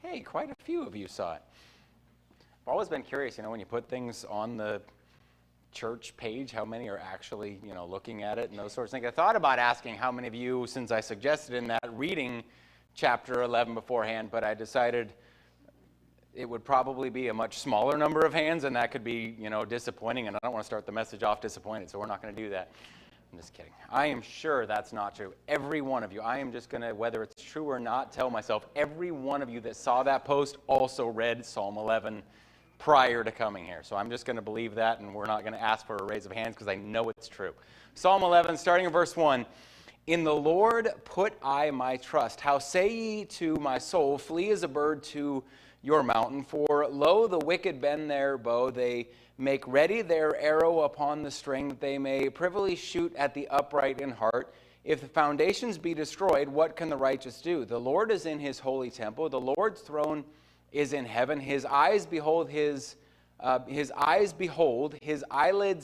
Hey, quite a few of you saw it. I've always been curious, when you put things on the church page, how many are actually, looking at it and those sorts of things. I thought about asking how many of you, since I suggested in that, reading chapter 11 beforehand, but I decided it would probably be a much smaller number of hands, and that could be, disappointing, and I don't want to start the message off disappointed, so we're not going to do that. I'm just kidding. I am sure that's not true. Every one of you, I am just going to, whether it's true or not, tell myself, every one of you that saw that post also read Psalm 11 prior to coming here. So I'm just going to believe that, and we're not going to ask for a raise of hands because I know it's true. Psalm 11, starting in verse 1. In the Lord put I my trust. How say ye to my soul, flee as a bird to your mountain? For lo, the wicked bend their bow. They make ready their arrow upon the string, that they may privily shoot at the upright in heart. If the foundations be destroyed, what can the righteous do? The Lord is in his holy temple. The Lord's throne is in heaven. His eyes behold, his eyelids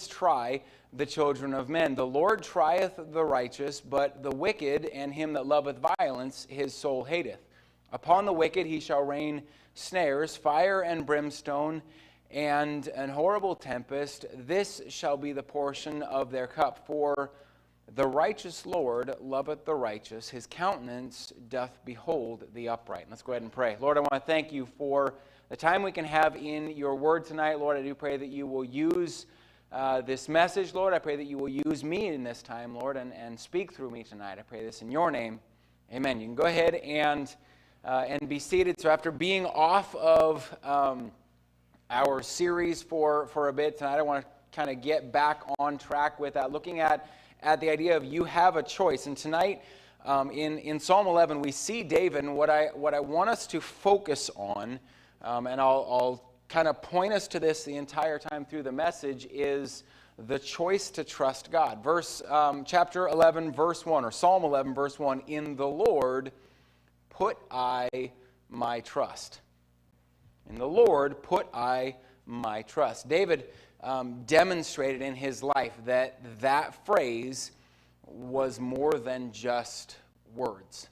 try the children of men. The Lord trieth the righteous, but the wicked and him that loveth violence his soul hateth. Upon the wicked he shall rain snares, fire and brimstone, and an horrible tempest. This shall be the portion of their cup. For the righteous Lord loveth the righteous. His countenance doth behold the upright. Let's go ahead and pray. Lord, I want to thank you for the time we can have in your word tonight. Lord, I do pray that you will use this message, Lord. I pray that you will use me in this time, Lord, and speak through me tonight. I pray this in your name. Amen. You can go ahead and be seated. So after being off of our series for a bit tonight, I want to kind of get back on track with that, looking at the idea of you have a choice. And tonight, in Psalm 11, we see David, and what I want us to focus on, and I'll kind of point us to this the entire time through the message, is the choice to trust God. Chapter 11, verse 1, or Psalm 11, verse 1, in the Lord put I my trust. In the Lord put I my trust. David demonstrated in his life that phrase was more than just words.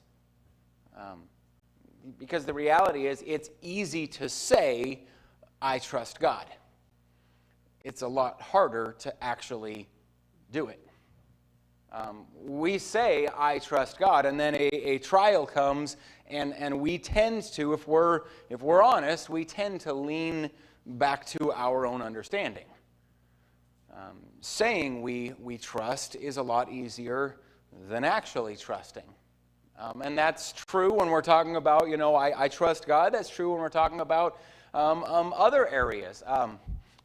Because the reality is, it's easy to say, I trust God. It's a lot harder to actually do it. We say, I trust God, and then a trial comes, and we tend to, if we're honest, we tend to lean back to our own understanding. Saying we trust is a lot easier than actually trusting. And that's true when we're talking about, I trust God. That's true when we're talking about other areas.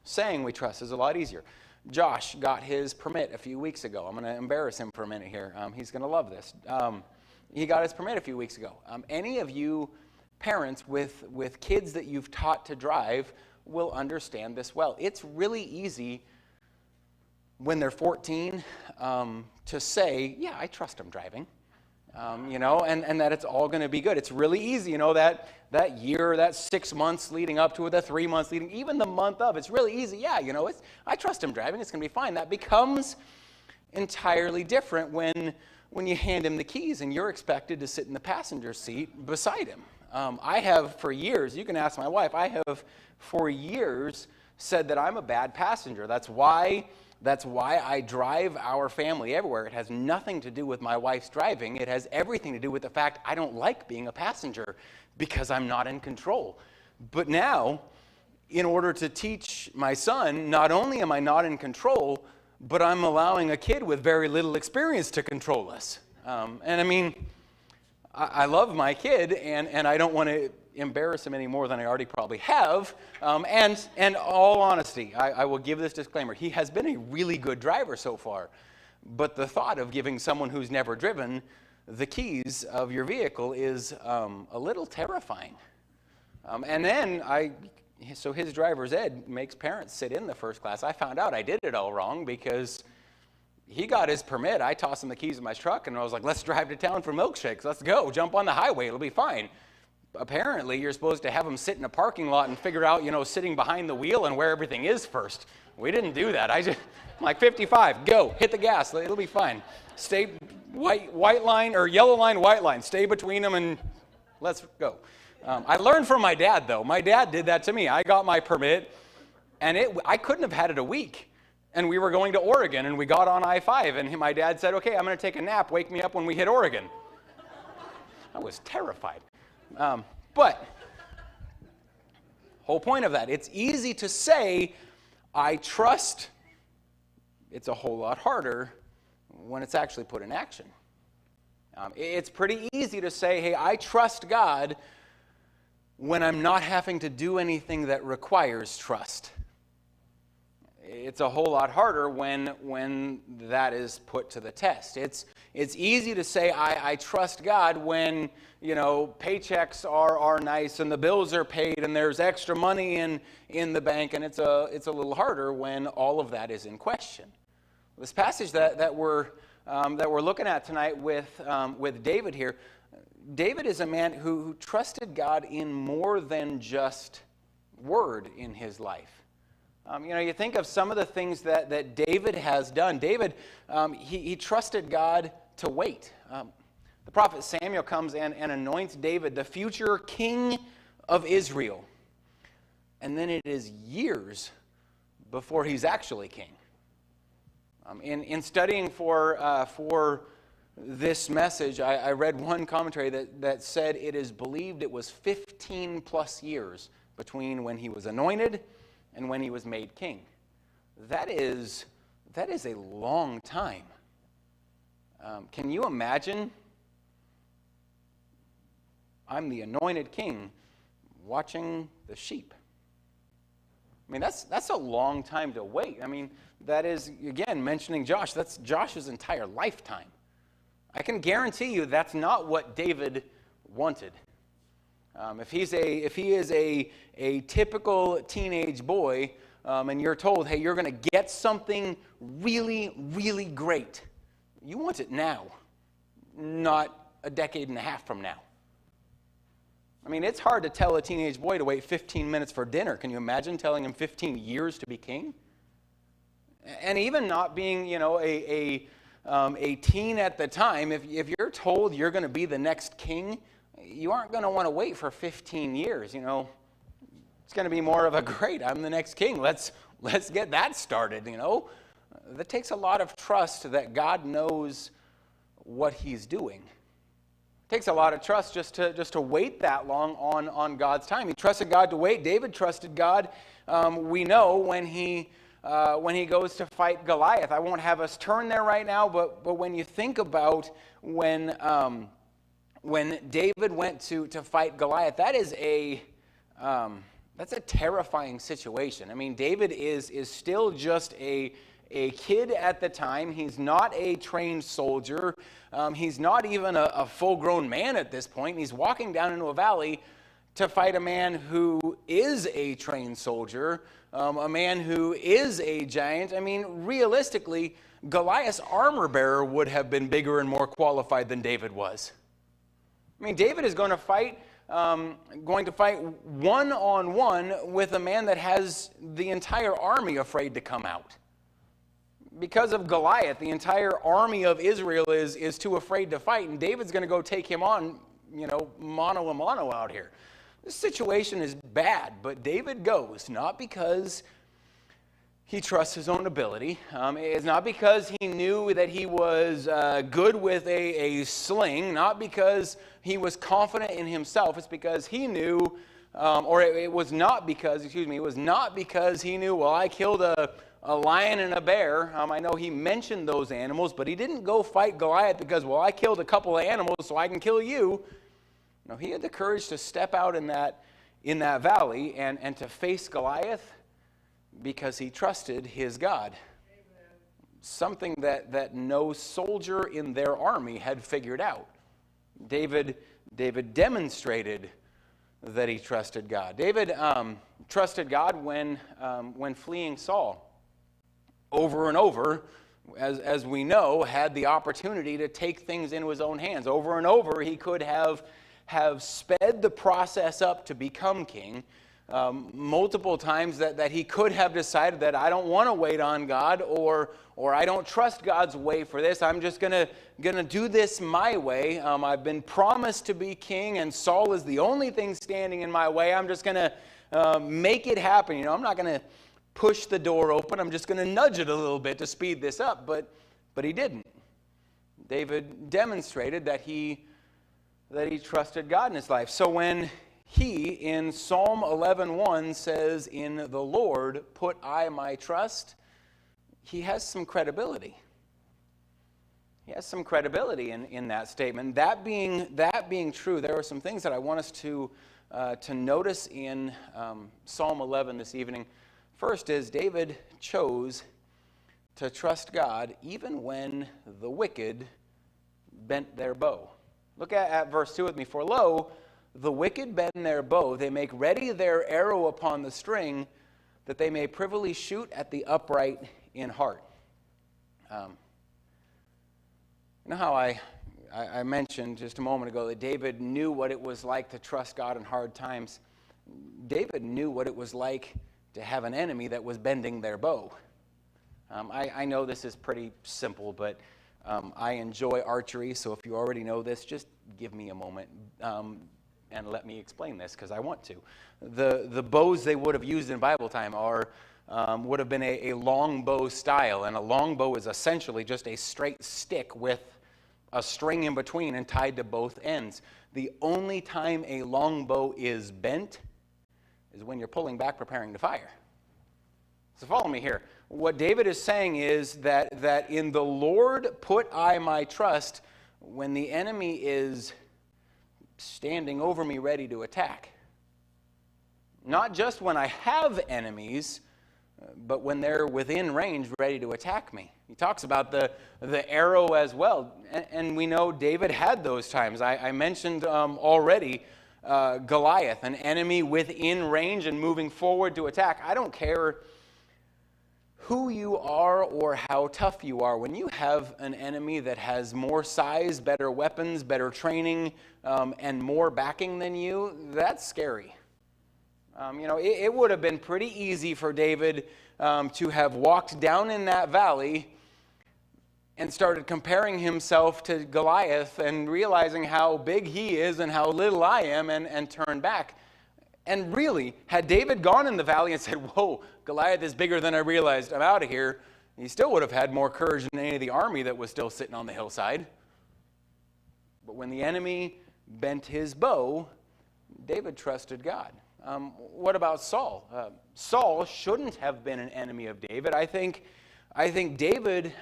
Saying we trust is a lot easier. Josh got his permit a few weeks ago. I'm going to embarrass him for a minute here. He's going to love this. He got his permit a few weeks ago. Any of you parents with kids that you've taught to drive will understand this well. It's really easy when they're 14 to say, yeah, I trust them driving. And that it's all going to be good. It's really easy, that year, that 6 months leading up to it, the 3 months leading, even the month of, it's really easy. Yeah, I trust him driving. It's going to be fine. That becomes entirely different when you hand him the keys and you're expected to sit in the passenger seat beside him. I have for years, you can ask my wife, I have for years said that I'm a bad passenger. That's why I drive our family everywhere. It has nothing to do with my wife's driving. It has everything to do with the fact I don't like being a passenger because I'm not in control. But now, in order to teach my son, not only am I not in control, but I'm allowing a kid with very little experience to control us. I love my kid, and I don't want to embarrass him any more than I already probably have. And all honesty, I will give this disclaimer. He has been a really good driver so far. But the thought of giving someone who's never driven the keys of your vehicle is a little terrifying. So his driver's ed makes parents sit in the first class. I found out I did it all wrong because he got his permit. I tossed him the keys of my truck, and I was like, let's drive to town for milkshakes. Let's go. Jump on the highway. It'll be fine. Apparently, you're supposed to have him sit in a parking lot and figure out, sitting behind the wheel and where everything is first. We didn't do that. I'm like, 55, go, hit the gas. It'll be fine. Stay white line or yellow line, white line. Stay between them and let's go. I learned from my dad, though. My dad did that to me. I got my permit, and I couldn't have had it a week. And we were going to Oregon, and we got on I-5, and my dad said, okay, I'm going to take a nap. Wake me up when we hit Oregon. I was terrified. But whole point of that, it's easy to say, I trust. It's a whole lot harder when it's actually put in action. It's pretty easy to say, hey, I trust God when I'm not having to do anything that requires trust. It's a whole lot harder when that is put to the test. It's easy to say, I trust God when, paychecks are nice and the bills are paid and there's extra money in the bank, and it's a little harder when all of that is in question. This passage that we're looking at tonight with David here, David is a man who trusted God in more than just word in his life. You think of some of the things that David has done. David, he trusted God to wait. The prophet Samuel comes and anoints David the future king of Israel. And then it is years before he's actually king. In studying for this message, I read one commentary that said it is believed it was 15 plus years between when he was anointed and when he was made king. That is a long time. Can you imagine? I'm the anointed king watching the sheep. I mean, that's a long time to wait. I mean, that is, again, mentioning Josh, that's Josh's entire lifetime. I can guarantee you that's not what David wanted. If he is a typical teenage boy, and you're told, hey, you're going to get something really, really great, you want it now, not a decade and a half from now. I mean, it's hard to tell a teenage boy to wait 15 minutes for dinner. Can you imagine telling him 15 years to be king? And even not being, a teen at the time, if you're told you're going to be the next king, you aren't going to want to wait for 15 years, It's going to be more of a, great, I'm the next king. Let's get that started, That takes a lot of trust that God knows what he's doing. It takes a lot of trust just to wait that long on God's time. He trusted God to wait. David trusted God, we know, when he goes to fight Goliath. I won't have us turn there right now, but when you think about when David went to fight Goliath, that's a terrifying situation. I mean, David is still just a kid at the time. He's not a trained soldier. He's not even a full-grown man at this point. He's walking down into a valley to fight a man who is a trained soldier, a man who is a giant. I mean, realistically, Goliath's armor bearer would have been bigger and more qualified than David was. I mean, David is going to fight one-on-one with a man that has the entire army afraid to come out. Because of Goliath, the entire army of Israel is too afraid to fight, and David's going to go take him on, mano a mano out here. This situation is bad, but David goes, not because he trusts his own ability. It's not because he knew that he was good with a sling, not because he was confident in himself. It's because he knew, it was not because he knew, well, I killed a lion and a bear. I know he mentioned those animals, but he didn't go fight Goliath because, well, I killed a couple of animals so I can kill you. No, he had the courage to step out in that valley and to face Goliath because he trusted his God. Amen. Something that no soldier in their army had figured out. David demonstrated that he trusted God. David trusted God when fleeing Saul. Over and over, as we know, had the opportunity to take things into his own hands. Over and over, he could have sped the process up to become king, multiple times that he could have decided that I don't want to wait on God, or I don't trust God's way for this. I'm just gonna do this my way. I've been promised to be king, and Saul is the only thing standing in my way. I'm just gonna make it happen. I'm not gonna push the door open. I'm just gonna nudge it a little bit to speed this up. But he didn't. David demonstrated that he trusted God in his life. So when he, in Psalm 11:1, says, "In the Lord put I my trust," he has some credibility. He has some credibility in that statement. That being true, there are some things that I want us to notice in Psalm 11 this evening. First is David chose to trust God even when the wicked bent their bow. Look at verse 2 with me. "For lo, the wicked bend their bow, they make ready their arrow upon the string, that they may privily shoot at the upright in heart." You know how I mentioned just a moment ago that David knew what it was like to trust God in hard times. David knew what it was like to have an enemy that was bending their bow. I know this is pretty simple, but I enjoy archery, so if you already know this, just give me a moment and let me explain this, because I want to. The bows they would have used in Bible time would have been a long bow style, and a long bow is essentially just a straight stick with a string in between and tied to both ends. The only time a long bow is bent is when you're pulling back preparing to fire. So follow me here. What David is saying is that in the Lord put I my trust when the enemy is standing over me ready to attack. Not just when I have enemies, but when they're within range ready to attack me. He talks about the arrow as well. And we know David had those times. I mentioned already Goliath, an enemy within range and moving forward to attack. I don't care who you are or how tough you are. When you have an enemy that has more size, better weapons, better training, and more backing than you, that's scary. It would have been pretty easy for David to have walked down in that valley and started comparing himself to Goliath and realizing how big he is and how little I am, and turn back. And really, had David gone in the valley and said, "Whoa, Goliath is bigger than I realized, I'm out of here," he still would have had more courage than any of the army that was still sitting on the hillside. But when the enemy bent his bow, David trusted God. What about Saul? Saul shouldn't have been an enemy of David. I think David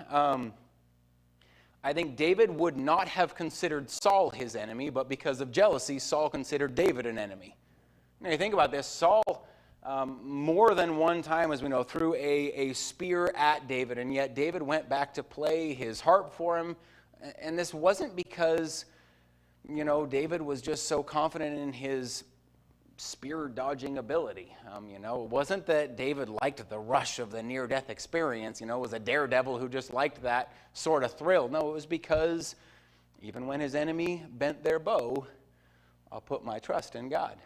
would not have considered Saul his enemy, but because of jealousy, Saul considered David an enemy. Now you think about this. Saul, more than one time, as we know, threw a spear at David, and yet David went back to play his harp for him. And this wasn't because, David was just so confident in his spear dodging ability. It wasn't that David liked the rush of the near-death experience, was a daredevil who just liked that sort of thrill. No, it was because even when his enemy bent their bow, I'll put my trust in God.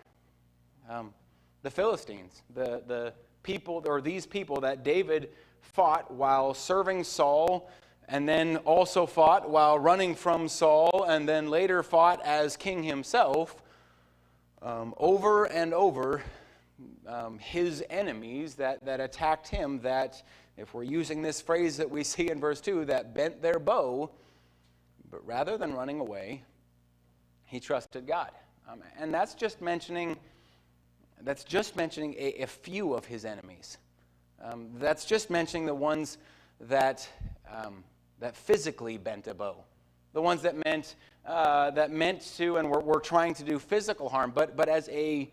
The Philistines, the people, or these people that David fought while serving Saul, and then also fought while running from Saul, and then later fought as king himself, over and over, his enemies that attacked him, that, if we're using this phrase that we see in verse 2, that bent their bow, but rather than running away, he trusted God. And that's just mentioning a few of his enemies. That's just mentioning the ones that physically bent a bow, the ones that meant to and were trying to do physical harm. But as the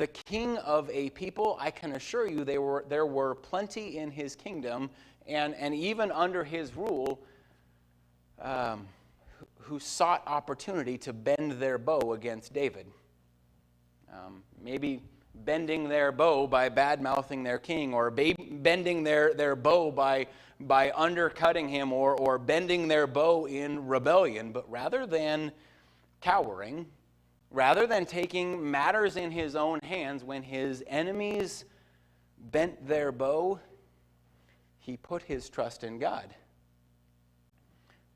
king of a people, I can assure you there were plenty in his kingdom, and even under his rule, who sought opportunity to bend their bow against David. Maybe bending their bow by bad-mouthing their king, or bending their bow by undercutting him, or bending their bow in rebellion. But rather than cowering, Rather than taking matters in his own hands, when his enemies bent their bow, he put his trust in God.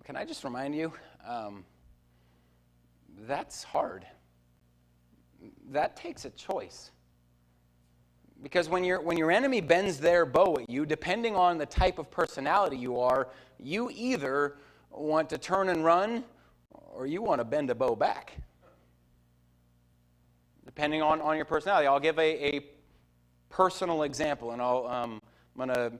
Can I just remind you, that's hard. That takes a choice. Because when your enemy bends their bow at you, depending on the type of personality you are, you either want to turn and run or you want to bend a bow back. Depending on your personality. I'll give a personal example, and I'm going to,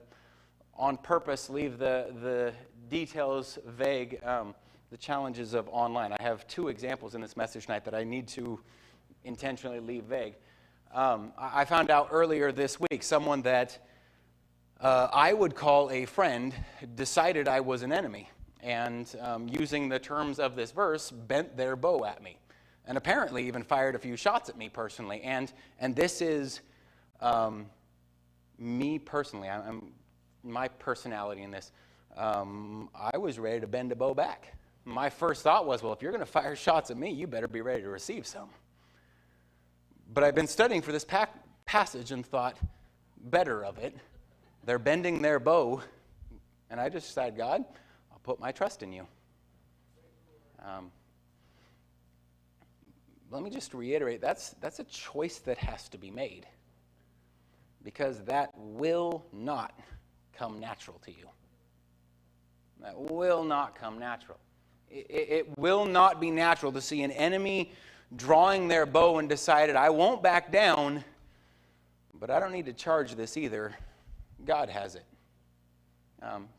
on purpose, leave the details vague, the challenges of online. I have two examples in this message tonight that I need to intentionally leave vague. I found out earlier this week someone that I would call a friend decided I was an enemy, and using the terms of this verse, bent their bow at me, and apparently even fired a few shots at me personally. And this is me personally. I'm my personality in this. I was ready to bend a bow back. My first thought was, well, if you're going to fire shots at me, you better be ready to receive some. But I've been studying for this passage and thought better of it. They're bending their bow, and I just decided, God, I'll put my trust in you. Let me just reiterate, that's a choice that has to be made, because that will not come natural to you. That will not come natural. It will not be natural to see an enemy drawing their bow and decided, I won't back down, but I don't need to charge this either. God has it.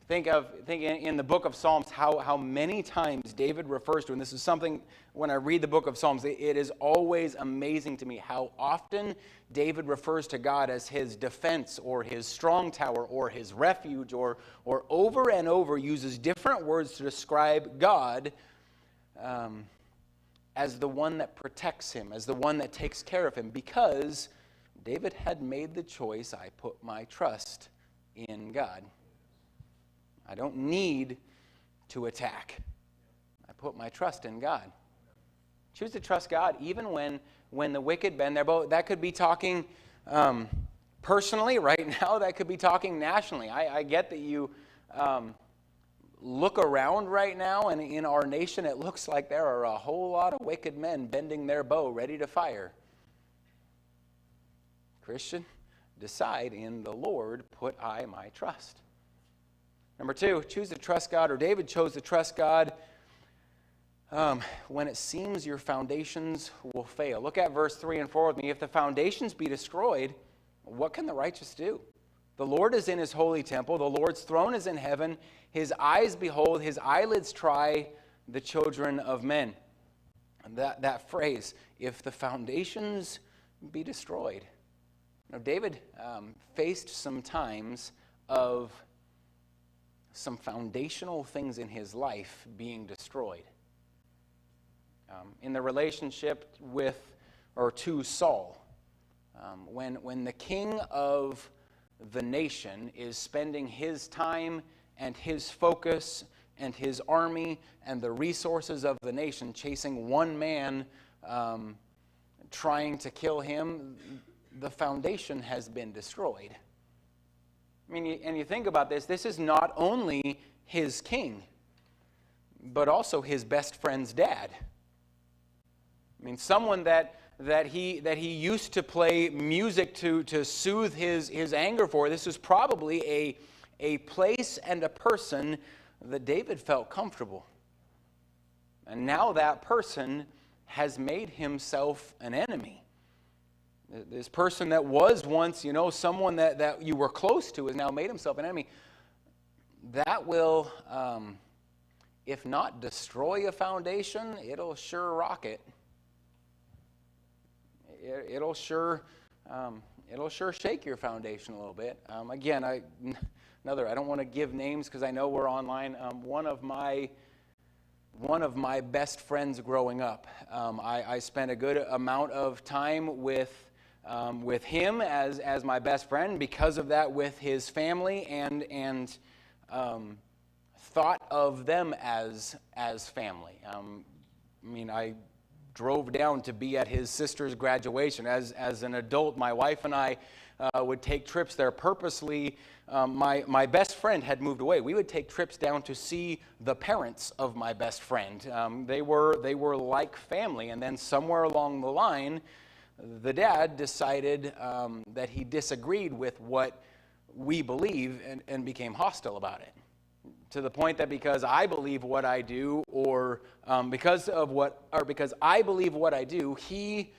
Think in the book of Psalms how many times David refers to, and this is something when I read the book of Psalms, it is always amazing to me how often David refers to God as his defense or his strong tower or his refuge, or over and over uses different words to describe God as the one that protects him, as the one that takes care of him, because David had made the choice, I put my trust in God. I don't need to attack. I put my trust in God. Choose to trust God even when the wicked bend their bow. That could be talking personally right now. That could be talking nationally. I get that you look around right now, and in our nation it looks like there are a whole lot of wicked men bending their bow ready to fire. Christian, decide in the Lord, put I my trust. Number two, choose to trust God, or David chose to trust God when it seems your foundations will fail. Look at verse 3 and 4 with me. If the foundations be destroyed, what can the righteous do? The Lord is in his holy temple. The Lord's throne is in heaven. His eyes behold, his eyelids try the children of men. And that phrase, if the foundations be destroyed. Now, David faced some times of some foundational things in his life being destroyed. In the relationship to Saul, when the king of the nation is spending his time and his focus and his army and the resources of the nation chasing one man, trying to kill him, the foundation has been destroyed. I mean, and you think about this is not only his king, but also his best friend's dad. I mean, someone that he used to play music to soothe his anger for. This is probably a place and a person that David felt comfortable. And now that person has made himself an enemy. This person that was once, someone that you were close to has now made himself an enemy. That will, if not destroy a foundation, it'll sure rock it. It'll sure shake your foundation a little bit. Again, I don't want to give names because I know we're online. One of my best friends growing up, I spent a good amount of time with him as my best friend. Because of that, with his family, and thought of them as family. I drove down to be at his sister's graduation. As an adult, my wife and I would take trips there purposely. My best friend had moved away. We would take trips down to see the parents of my best friend. They were like family, and then somewhere along the line, the dad decided that he disagreed with what we believe and became hostile about it. To the point that because I believe what I do, or because I believe what I do, he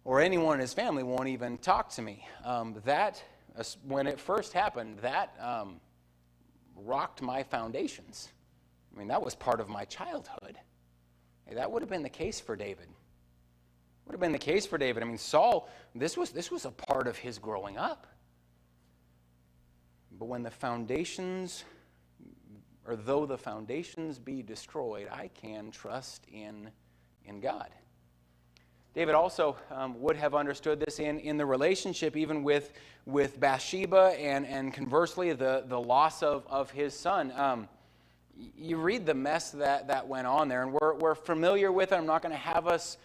or anyone in his family won't even talk to me. When it first happened, that rocked my foundations. I mean, that was part of my childhood. Hey, that would have been the case for David. Would have been the case for David. I mean, Saul, this was a part of his growing up. But when the foundations, or though the foundations be destroyed, I can trust in God. David also would have understood this in the relationship even with Bathsheba and conversely the loss of his son. You read the mess that went on there, and we're familiar with it. I'm not going to have us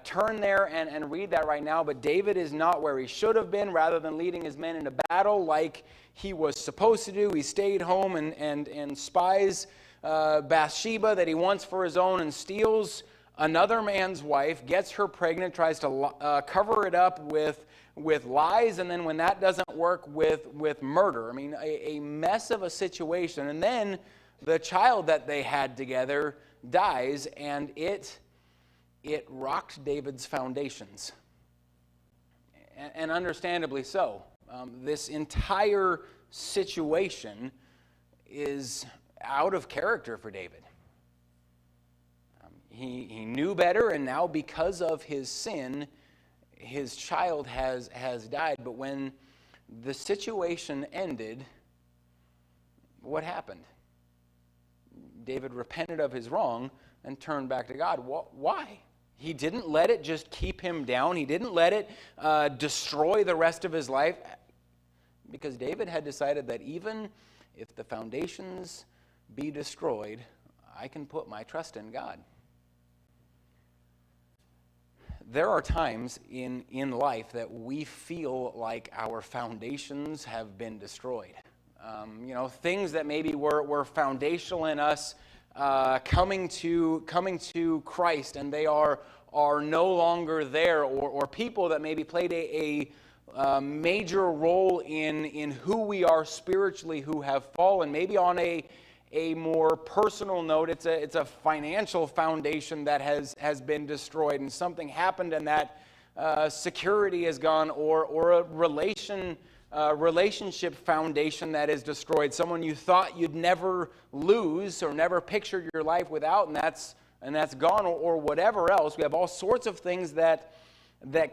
turn there and read that right now, but David is not where he should have been. Rather than leading his men into battle like he was supposed to do, he stayed home and spies Bathsheba that he wants for his own and steals another man's wife, gets her pregnant, tries to cover it up with lies, and then when that doesn't work, with murder. I mean, a mess of a situation. And then the child that they had together dies, and it rocked David's foundations. And understandably so. This entire situation is out of character for David. He knew better, and now because of his sin, his child has died. But when the situation ended, what happened? David repented of his wrong and turned back to God. Why? He didn't let it just keep him down. He didn't let it destroy the rest of his life, because David had decided that even if the foundations be destroyed, I can put my trust in God. There are times in life that we feel like our foundations have been destroyed. Things that maybe were foundational in us coming to Christ, and they are no longer there, or people that maybe played a major role in who we are spiritually, who have fallen. Maybe on a more personal note, it's a financial foundation that has been destroyed, and something happened, and that security is gone, or a relationship foundation that is destroyed. Someone you thought you'd never lose or never pictured your life without, and that's gone, or whatever else. We have all sorts of things that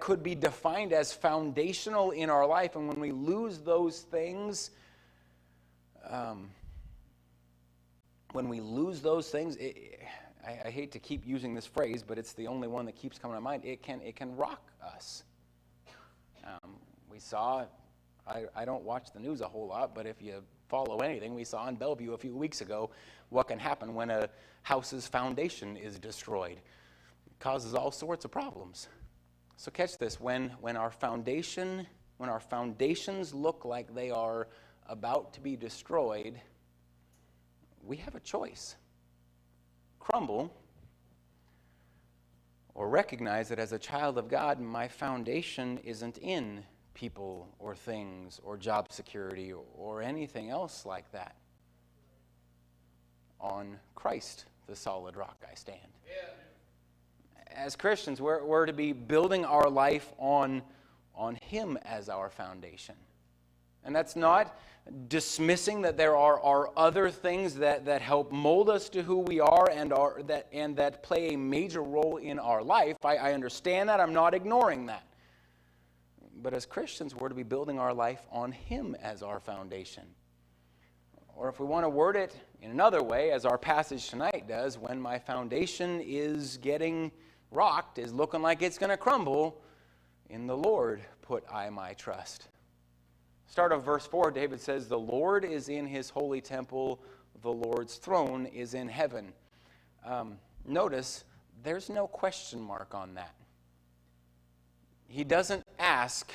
could be defined as foundational in our life, and when we lose those things, I hate to keep using this phrase, but it's the only one that keeps coming to mind. It can rock us. We saw, I don't watch the news a whole lot, but if you follow anything, we saw in Bellevue a few weeks ago what can happen when a house's foundation is destroyed. It causes all sorts of problems. So catch this: when our foundations look like they are about to be destroyed, we have a choice. Crumble, or recognize that as a child of God, my foundation isn't in people or things or job security or anything else like that. On Christ, the solid rock, I stand. Yeah. As Christians, we're to be building our life on Him as our foundation. And that's not dismissing that there are other things that help mold us to who we are and that play a major role in our life. I understand that. I'm not ignoring that. But as Christians, we're to be building our life on Him as our foundation. Or if we want to word it in another way, as our passage tonight does, when my foundation is getting rocked, is looking like it's going to crumble, in the Lord put I my trust. Start of verse 4, David says, "The Lord is in His holy temple, the Lord's throne is in heaven." Notice, there's no question mark on that. He doesn't ask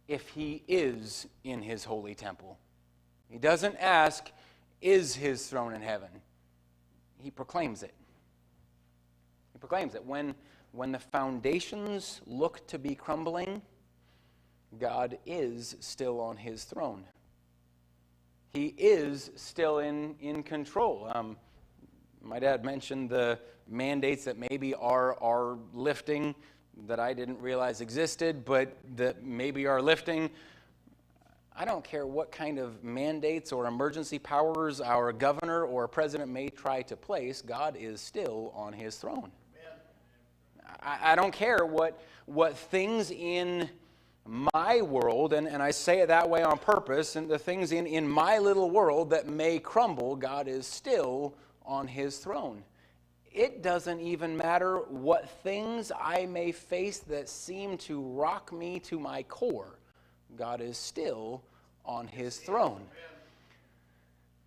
if he is in his holy temple. He doesn't ask, is his throne in heaven? He proclaims it. He proclaims it. When the foundations look to be crumbling, God is still on his throne. He is still in control. My dad mentioned the mandates that maybe are lifting that I didn't realize existed, but that maybe are lifting. I don't care what kind of mandates or emergency powers our governor or president may try to place, God is still on his throne. I don't care what things in my world, and I say it that way on purpose, and the things in my little world that may crumble, God is still on his throne. It doesn't even matter what things I may face that seem to rock me to my core. God is still on his throne.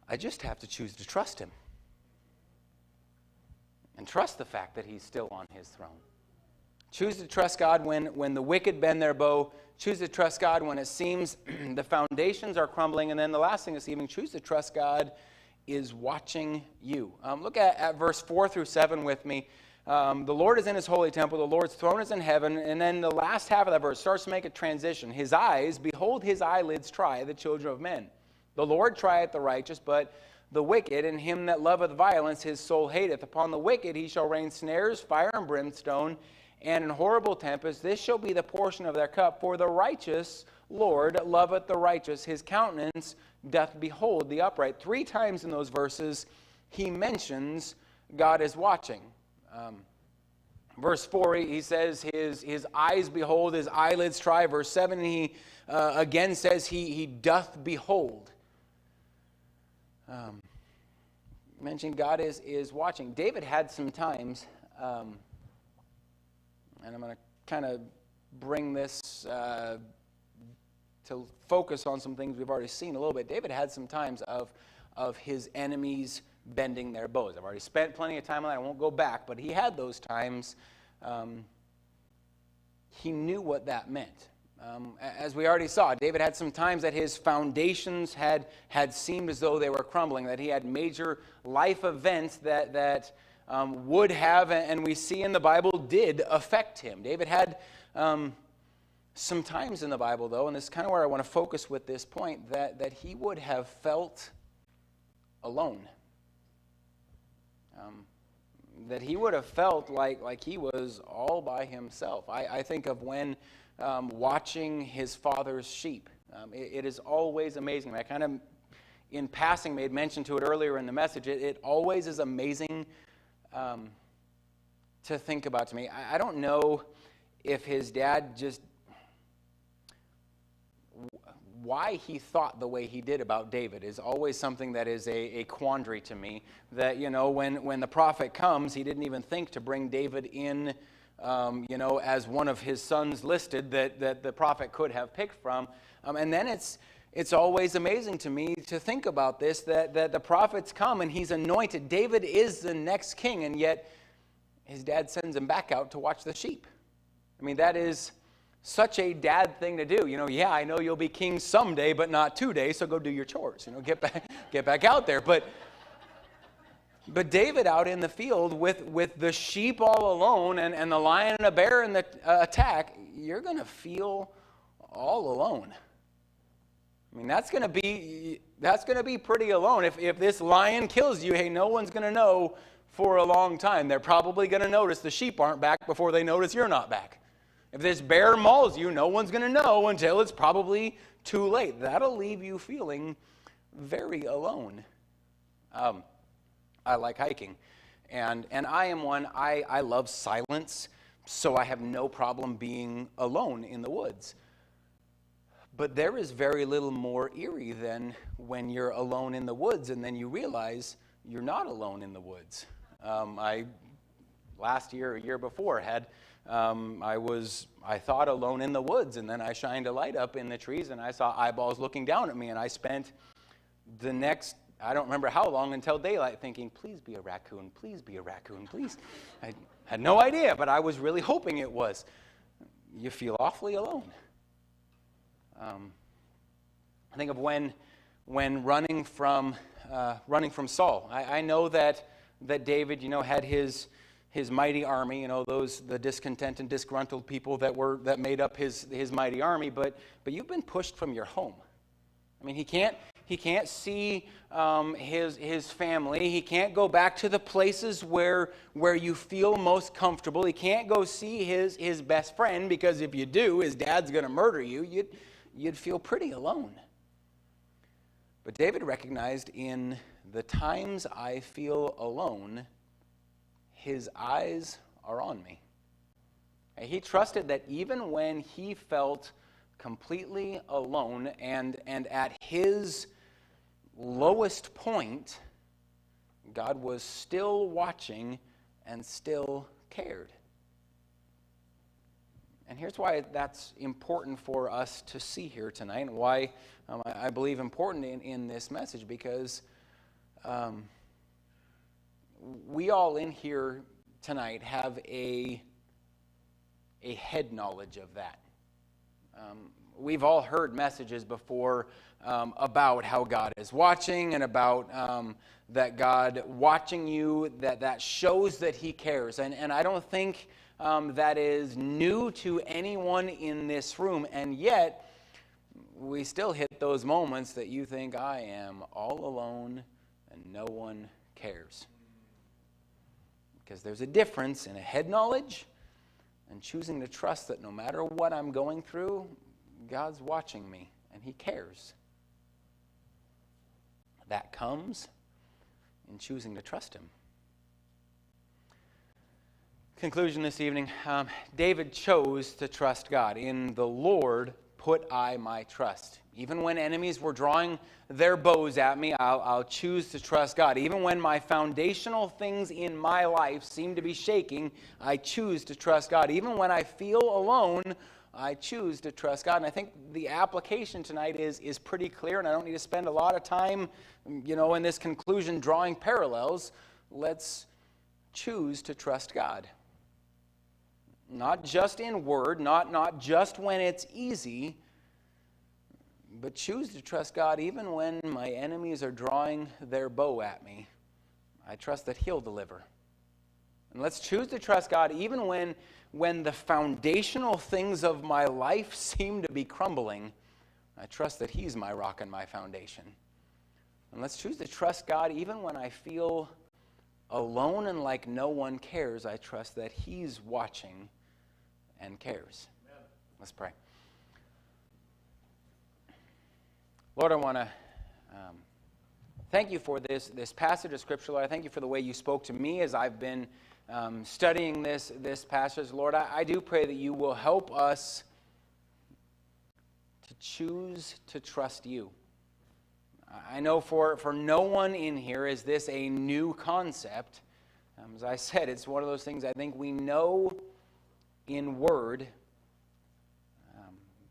I just have to choose to trust him. And trust the fact that he's still on his throne. Choose to trust God when the wicked bend their bow. Choose to trust God when it seems the foundations are crumbling. And then the last thing this evening, choose to trust God is watching you. Look at verse 4 through 7 with me. The Lord is in his holy temple. The Lord's throne is in heaven. And then the last half of that verse starts to make a transition. His eyes, behold, his eyelids try the children of men. The Lord trieth the righteous, but the wicked, and him that loveth violence, his soul hateth. Upon the wicked he shall rain snares, fire and brimstone, and in horrible tempest. This shall be the portion of their cup. For the righteous Lord loveth the righteous. His countenance doth behold the upright. 3 times in those verses he mentions God is watching. Verse 4, he says his eyes behold, his eyelids try. Verse 7, he again says he doth behold. Mentioning God is watching. David had some times, and I'm going to kind of bring this to focus on some things we've already seen a little bit. David had some times of his enemies bending their bows. I've already spent plenty of time on that. I won't go back, but he had those times. He knew what that meant. As we already saw, David had some times that his foundations had seemed as though they were crumbling, that he had major life events that would have, and we see in the Bible, did affect him. David had some times in the Bible, though, and this is kind of where I want to focus with this point, that he would have felt alone. That he would have felt like he was all by himself. I think of when watching his father's sheep. It is always amazing. I kind of, in passing, made mention to it earlier in the message. It always is amazing to think about to me. I don't know if his dad just, why he thought the way he did about David is always something that is a quandary to me. That, when the prophet comes, he didn't even think to bring David in, as one of his sons listed that the prophet could have picked from. And then it's always amazing to me to think about this, that the prophets come and he's anointed. David is the next king, and yet his dad sends him back out to watch the sheep. I mean, that is such a dad thing to do. Yeah, I know you'll be king someday, but not today, so go do your chores. Get back out there. But David out in the field with the sheep all alone and the lion and the bear in the attack, you're going to feel all alone. I mean, that's going to be pretty alone. If this lion kills you, hey, no one's going to know for a long time. They're probably going to notice the sheep aren't back before they notice you're not back. If this bear mauls you, no one's going to know until it's probably too late. That'll leave you feeling very alone. I like hiking, and I am one. I love silence, so I have no problem being alone in the woods. But there is very little more eerie than when you're alone in the woods and then you realize you're not alone in the woods. Last year, a year before, I thought alone in the woods, and then I shined a light up in the trees and I saw eyeballs looking down at me, and I spent the next, I don't remember how long, until daylight thinking, please be a raccoon, please be a raccoon, please. Had no idea, but I was really hoping it was. You feel awfully alone. I think of when running from Saul. I know that David, had his mighty army. The discontent and disgruntled people that made up his mighty army. But you've been pushed from your home. I mean, he can't see his family. He can't go back to the places where you feel most comfortable. He can't go see his best friend, because if you do, his dad's going to murder you. You'd feel pretty alone. But David recognized, in the times I feel alone, his eyes are on me. He trusted that even when he felt completely alone and at his lowest point, God was still watching and still cared. And here's why that's important for us to see here tonight, and why I believe important in this message, because we all in here tonight have a head knowledge of that. We've all heard messages before about how God is watching, and about that God watching you, that shows that he cares. And I don't think that is new to anyone in this room. And yet, we still hit those moments that you think, I am all alone and no one cares. Because there's a difference in a head knowledge and choosing to trust that no matter what I'm going through, God's watching me and he cares. That comes in choosing to trust him. Conclusion this evening, David chose to trust God. In the Lord put I my trust. Even when enemies were drawing their bows at me, I'll choose to trust God. Even when my foundational things in my life seem to be shaking, I choose to trust God. Even when I feel alone, I choose to trust God. And I think the application tonight is pretty clear, and I don't need to spend a lot of time, in this conclusion drawing parallels. Let's choose to trust God. Not just in word, not just when it's easy, but choose to trust God even when my enemies are drawing their bow at me. I trust that he'll deliver. And let's choose to trust God even when the foundational things of my life seem to be crumbling. I trust that he's my rock and my foundation. And let's choose to trust God even when I feel alone and like no one cares. I trust that he's watching and cares. Amen. Let's pray. Lord, I want to thank you for this passage of Scripture. Lord, I thank you for the way you spoke to me as I've been studying this passage. Lord, I do pray that you will help us to choose to trust you. I know for no one in here is this a new concept. As I said, it's one of those things I think we know in word,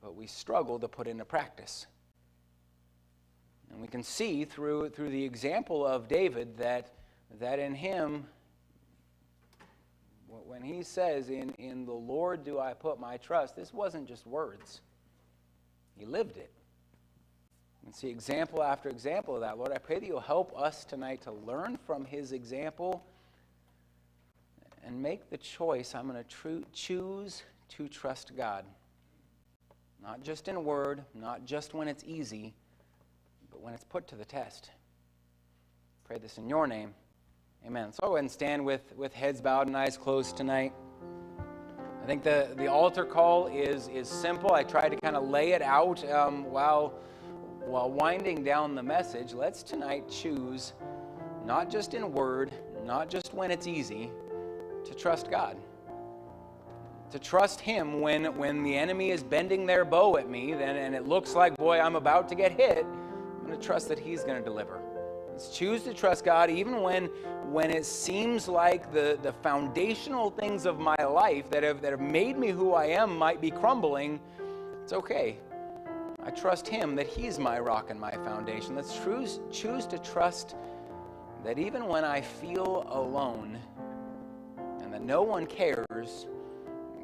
but we struggle to put into practice. And we can see through the example of David that in him, when he says, in the Lord do I put my trust, this wasn't just words. He lived it. And see example after example of that. Lord, I pray that you'll help us tonight to learn from his example and make the choice. I'm going to choose to trust God. Not just in word, not just when it's easy, but when it's put to the test. Pray this in your name. Amen. So I'll go ahead and stand with heads bowed and eyes closed tonight. I think the altar call is simple. I tried to kind of lay it out while winding down the message. Let's tonight choose, not just in word, not just when it's easy, to trust God. To trust him when the enemy is bending their bow at me, and it looks like, boy, I'm about to get hit. I'm going to trust that he's going to deliver. Let's choose to trust God even when it seems like the foundational things of my life that have made me who I am might be crumbling. It's okay. I trust him that he's my rock and my foundation. Let's choose to trust that even when I feel alone and that no one cares,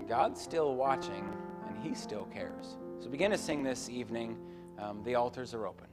God's still watching, and he still cares. So begin to sing this evening. The altars are open.